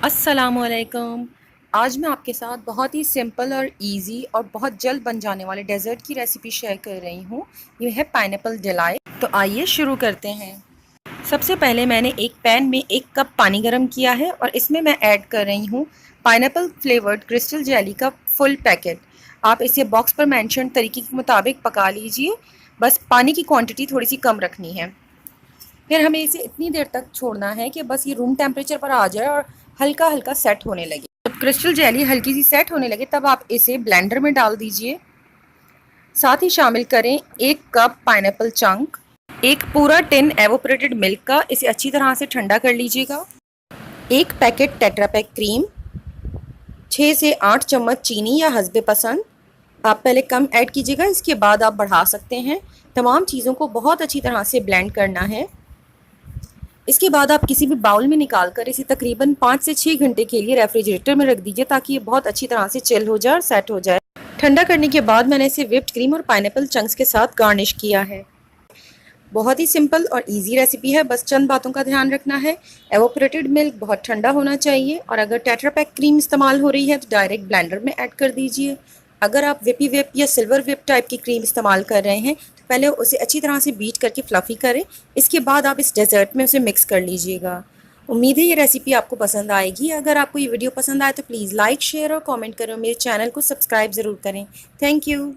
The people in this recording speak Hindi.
अस्सलामुअलैकुम। आज मैं आपके साथ बहुत ही सिंपल और इजी और बहुत जल्द बन जाने वाले डेज़र्ट की रेसिपी शेयर कर रही हूँ। ये है पाइनएप्पल डिलाइट। तो आइए शुरू करते हैं। सबसे पहले मैंने एक पैन में 1 कप पानी गर्म किया है और इसमें मैं ऐड कर रही हूँ पाइनएप्पल फ्लेवर्ड क्रिस्टल जेली का फुल पैकेट। आप इसे बॉक्स पर मेंशन तरीके के मुताबिक पका लीजिए, बस पानी की क्वांटिटी थोड़ी सी कम रखनी है। फिर हमें इसे इतनी देर तक छोड़ना है कि बस ये रूम टेम्परेचर पर आ जाए और हल्का हल्का सेट होने लगे। जब क्रिस्टल जेली हल्की सी सेट होने लगे तब आप इसे ब्लेंडर में डाल दीजिए। साथ ही शामिल करें 1 कप पाइनएप्पल चंक, एक पूरा टिन एवोपरेटेड मिल्क का, इसे अच्छी तरह से ठंडा कर लीजिएगा। 1 पैकेट टेट्रापैक क्रीम, 6 से 8 चम्मच चीनी या हस्बे पसंद। आप पहले कम ऐड कीजिएगा, इसके बाद आप बढ़ा सकते हैं। तमाम चीज़ों को बहुत अच्छी तरह से ब्लेंड करना है। इसके बाद आप किसी भी बाउल में निकाल कर इसे तकरीबन 5 से 6 घंटे के लिए रेफ्रिजरेटर में रख दीजिए ताकि ये बहुत अच्छी तरह से चिल हो जाए और सेट हो जाए। ठंडा करने के बाद मैंने इसे व्हिप्ड क्रीम और पाइनएप्पल चंक्स के साथ गार्निश किया है। बहुत ही सिंपल और इजी रेसिपी है, बस चंद बातों का ध्यान रखना है। एवोपरेटेड मिल्क बहुत ठंडा होना चाहिए और अगर टेट्रापैक क्रीम इस्तेमाल हो रही है तो डायरेक्ट ब्लेंडर में ऐड कर दीजिए। अगर आप विपी विप या सिल्वर विप टाइप की क्रीम इस्तेमाल कर रहे हैं तो पहले उसे अच्छी तरह से बीट करके फ्लफ़ी करें। इसके बाद आप इस डेज़र्ट में उसे मिक्स कर लीजिएगा। उम्मीद है ये रेसिपी आपको पसंद आएगी। अगर आपको ये वीडियो पसंद आए तो प्लीज़ लाइक, शेयर और कमेंट करें। मेरे चैनल को सब्सक्राइब ज़रूर करें। Thank you.